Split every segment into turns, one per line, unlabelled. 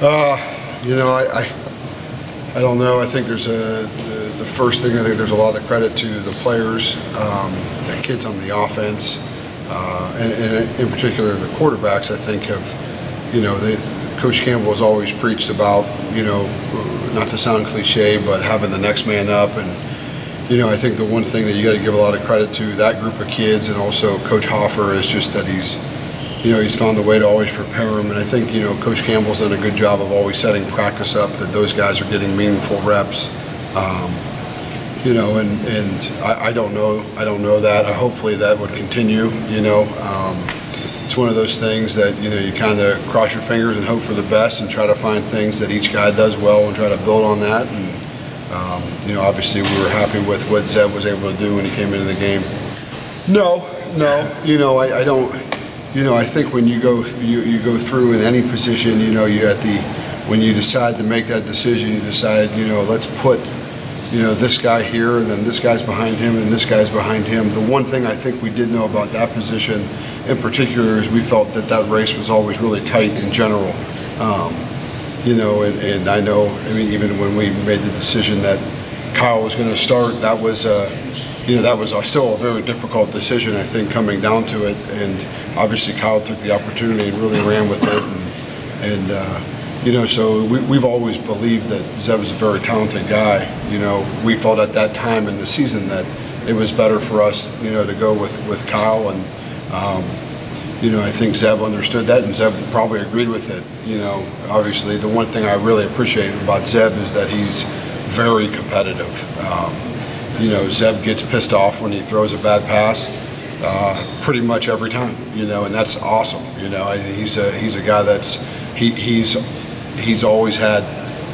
You know, I don't know. I think there's the first thing, I think there's a lot of credit to the players, the kids on the offense, and in particular the quarterbacks. I think have, you know, Coach Campbell has always preached about, you know, not to sound cliche, but having the next man up. And, you know, I think the one thing that you got to give a lot of credit to that group of kids and also Coach Hoffer is just that he's found a way to always prepare them. And I think, you know, Coach Campbell's done a good job of always setting practice up that those guys are getting meaningful reps. You know, and I don't know that. Hopefully that would continue, you know. It's one of those things that, you know, you kind of cross your fingers and hope for the best and try to find things that each guy does well and try to build on that. And, you know, obviously we were happy with what Zeb was able to do when he came into the game. No, you know, I don't, you know, I think when you go through in any position, you know, when you decide to make that decision, you decide, you know, let's put, you know, this guy here and then this guy's behind him and this guy's behind him. The one thing I think we did know about that position in particular is we felt that race was always really tight in general. You know, and I know, I mean, even when we made the decision that Kyle was going to start, that was, you know, that was still a very difficult decision, I think, coming down to it. And obviously Kyle took the opportunity and really ran with it. And you know, so we've always believed that Zeb is a very talented guy. You know, we felt at that time in the season that it was better for us, you know, to go with Kyle. And, you know, I think Zeb understood that, and Zeb probably agreed with it. You know, obviously the one thing I really appreciate about Zeb is that he's very competitive. You know, Zeb gets pissed off when he throws a bad pass pretty much every time, you know, and that's awesome. You know, he's a guy that's, he's always had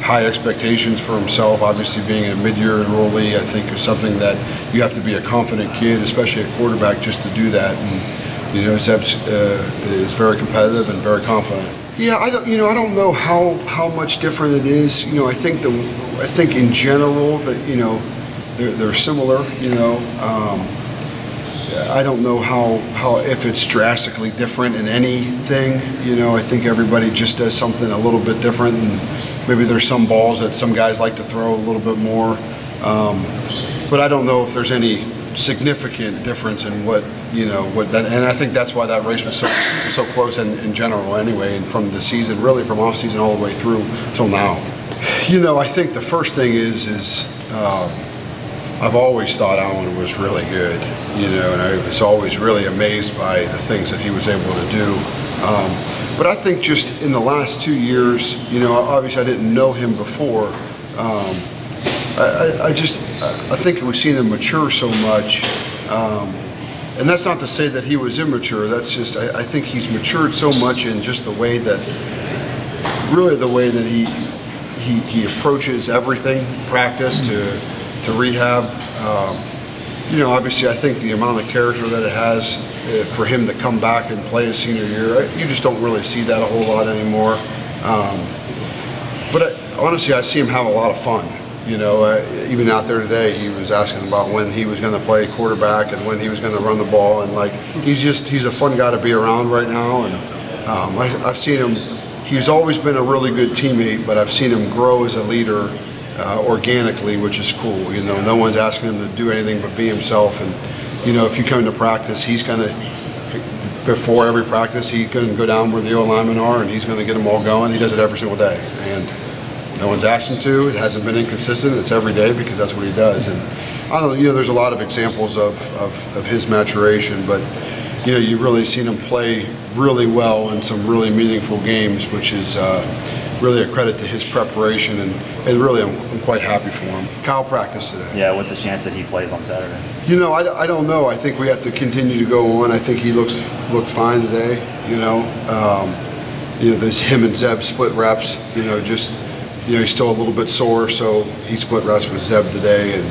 high expectations for himself. Obviously being a mid-year enrollee, I think is something that you have to be a confident kid, especially a quarterback, just to do that. And, you know, Zeb is very competitive and very confident. Yeah, I don't know how much different it is. You know, I think in general that, you know, they're similar. You know, I don't know how if it's drastically different in anything. You know, I think everybody just does something a little bit different, and maybe there's some balls that some guys like to throw a little bit more. But I don't know if there's any significant difference in what, you know, and I think that's why that race was so close in general anyway, and from the season, really from off season all the way through till now. You know, I think the first thing is I've always thought Alan was really good, you know, and I was always really amazed by the things that he was able to do. But I think just in the last 2 years, you know, obviously I didn't know him before. I think we've seen him mature so much, and that's not to say that he was immature. That's just, I think he's matured so much in just the way that, really the way that he approaches everything, practice to rehab. You know, obviously I think the amount of character that it has for him to come back and play his senior year, you just don't really see that a whole lot anymore. But honestly, I see him have a lot of fun. You know, even out there today, he was asking about when he was going to play quarterback and when he was going to run the ball, and like he's a fun guy to be around right now. And I've seen him. He's always been a really good teammate, but I've seen him grow as a leader organically, which is cool. You know, no one's asking him to do anything but be himself. And you know, if you come to practice, he's going to, before every practice, he's going to go down where the O linemen are, and he's going to get them all going. He does it every single day, and no one's asked him to. It hasn't been inconsistent. It's every day because that's what he does. And I don't know, you know, there's a lot of examples of his maturation, but you know, you've really seen him play really well in some really meaningful games, which is really a credit to his preparation, and really I'm quite happy for him. Kyle practiced today.
Yeah, what's the chance that he plays on Saturday?
You know, I don't know. I think we have to continue to go on. I think he looked fine today. You know, there's him and Zeb split reps. You know, just, you know, he's still a little bit sore, so he split reps with Zeb today, and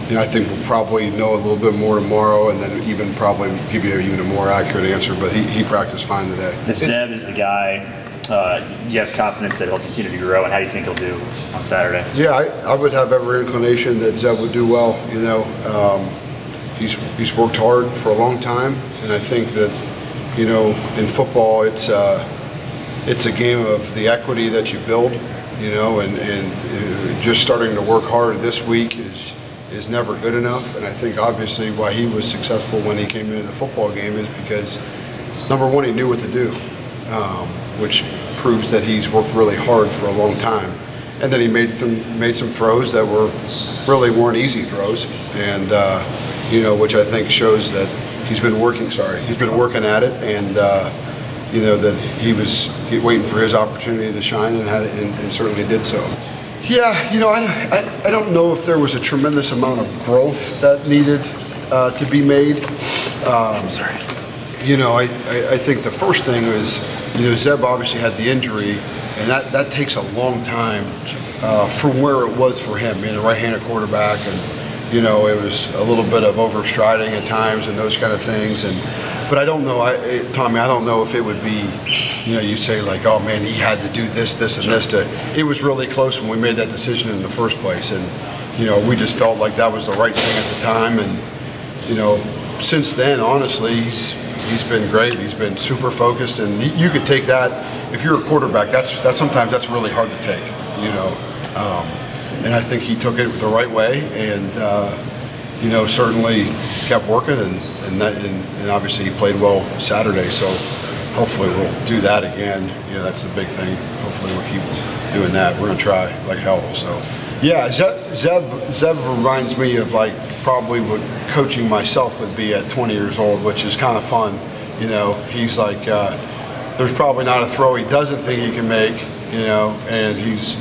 you know, I think we'll probably know a little bit more tomorrow, and then even probably give you even a more accurate answer. But he practiced fine today.
If Zeb is the guy, you have confidence that he'll continue to grow, and how do you think he'll do on Saturday?
Yeah, I would have every inclination that Zeb would do well. You know, he's worked hard for a long time, and I think that, you know, in football, it's it's a game of the equity that you build, and just starting to work hard this week is never good enough. And I think obviously why he was successful when he came into the football game is because, number one, he knew what to do, which proves that he's worked really hard for a long time. And then he made some throws that weren't easy throws, and which I think shows that he's been working at it, and that he was waiting for his opportunity to shine, and certainly did so. Yeah, I don't know if there was a tremendous amount of growth that needed to be made.
I'm sorry.
I think the first thing was, Zeb obviously had the injury, and that takes a long time from where it was for him, being a right-handed quarterback, and it was a little bit of overstriding at times and those kind of things. But I don't know, Tommy, I don't know if it would be, you say like, oh man, he had to do this, and this. It was really close when we made that decision in the first place, and we just felt like that was the right thing at the time. And since then, honestly, he's been great. He's been super focused, and you could take that if you're a quarterback. Sometimes that's really hard to take, and I think he took it the right way, and certainly kept working, and obviously he played well Saturday. So hopefully we'll do that again. That's the big thing. Hopefully we'll keep doing that. We're gonna try like hell. So yeah, Zeb reminds me of like probably what coaching myself would be at 20 years old, which is kind of fun. He's like, there's probably not a throw he doesn't think he can make, and he's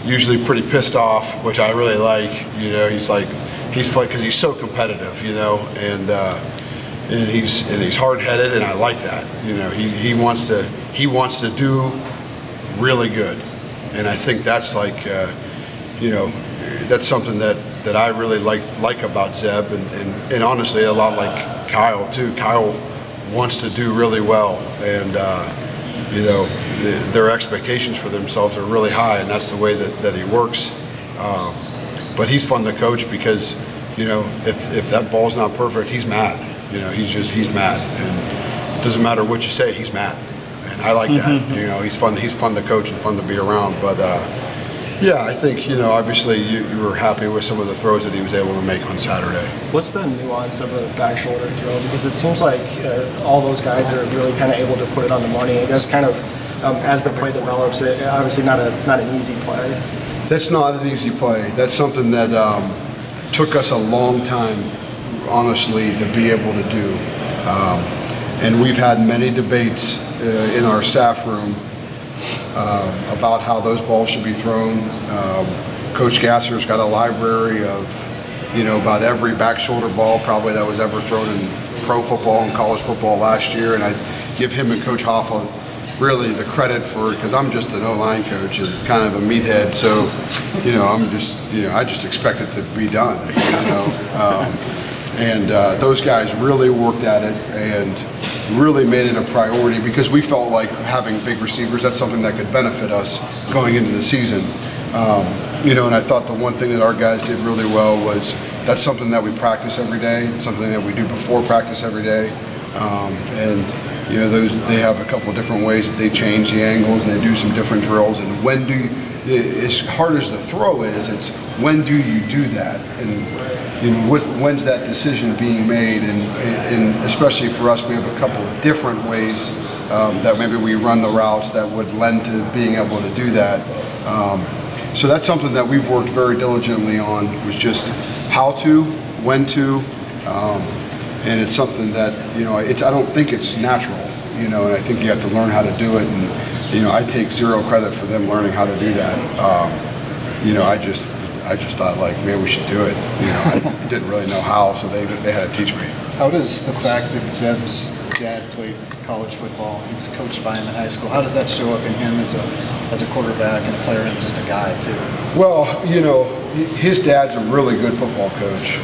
usually pretty pissed off, which I really like. He's fun because he's so competitive, and he's hard-headed, and I like that. He wants to do really good, and I think that's like, that's something that I really like about Zeb, and honestly a lot like Kyle too. Kyle wants to do really well, and their expectations for themselves are really high, and that's the way that he works. But he's fun to coach because, if that ball's not perfect, he's mad. He's mad, and it doesn't matter what you say, he's mad, and I like that. He's fun to coach and fun to be around. But yeah, I think obviously you were happy with some of the throws that he was able to make on Saturday.
What's the nuance of a back shoulder throw? Because it seems like all those guys are really kind of able to put it on the money. I guess kind of as the play develops, obviously not an easy play.
That's not an easy play. That's something that took us a long time, honestly, to be able to do. And we've had many debates in our staff room about how those balls should be thrown. Coach Gasser's got a library of, about every back shoulder ball probably that was ever thrown in pro football and college football last year. And I give him and Coach Hoffa really the credit for it, because I'm just an O-line coach and kind of a meathead. So, I just expect it to be done, And those guys really worked at it and really made it a priority, because we felt like having big receivers, that's something that could benefit us going into the season. And I thought the one thing that our guys did really well was that's something that we practice every day. It's something that we do before practice every day. They have a couple of different ways that they change the angles, and they do some different drills. And as hard as the throw is, it's when do you do that, and when's that decision being made, and especially for us, we have a couple of different ways that maybe we run the routes that would lend to being able to do that. So that's something that we've worked very diligently on, was just how to, when to, and it's something that I don't think it's natural, and I think you have to learn how to do it, and I take zero credit for them learning how to do that. I just thought like maybe we should do it. I didn't really know how, so they had to teach me.
How does the fact that Zeb's dad played college football, he was coached by him in high school, how does that show up in him as a quarterback and a player and just a guy too?
Well, his dad's a really good football coach.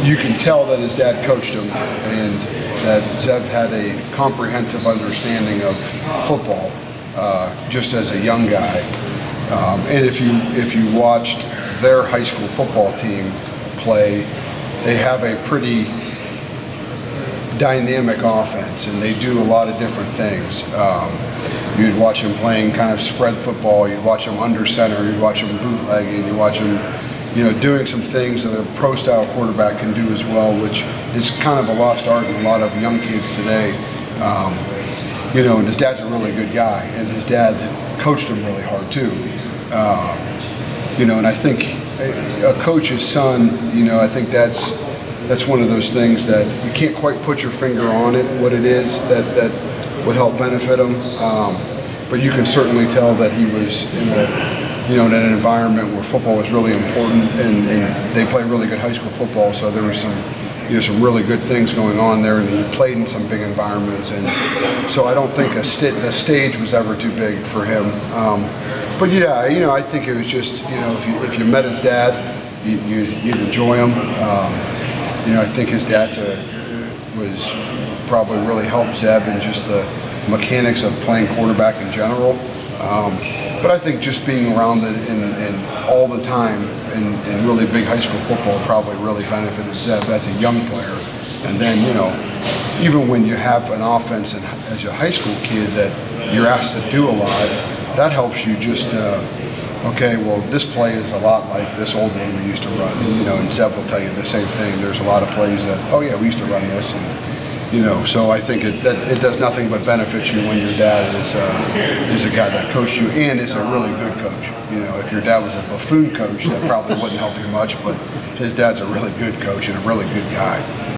You can tell that his dad coached him, and that Zeb had a comprehensive understanding of football just as a young guy. And if you watched their high school football team play, they have a pretty dynamic offense, and they do a lot of different things. You'd watch them playing kind of spread football, you'd watch them under center, you'd watch them bootlegging, you'd watch them, doing some things that a pro-style quarterback can do as well, which is kind of a lost art in a lot of young kids today. And his dad's a really good guy, and his dad coached him really hard too. And I think a coach's son, I think that's one of those things that you can't quite put your finger on it, what it is that would help benefit him. But you can certainly tell that he was in in an environment where football was really important, and they play really good high school football, so there was some really good things going on there, and he played in some big environments, and so I don't think the stage was ever too big for him. But yeah, I think it was just, if you met his dad, you'd enjoy him. I think his dad was probably really helped Zeb in just the mechanics of playing quarterback in general. But I think just being around it and all the time in really big high school football probably really benefited Zeb as a young player. And then, even when you have an offense and as a high school kid that you're asked to do a lot, that helps you just, okay, well, this play is a lot like this old one we used to run. And Zeb will tell you the same thing. There's a lot of plays that, oh yeah, we used to run this. And, so I think it does nothing but benefit you when your dad is a guy that coached you and is a really good coach. If your dad was a buffoon coach, that probably wouldn't help you much, but his dad's a really good coach and a really good guy.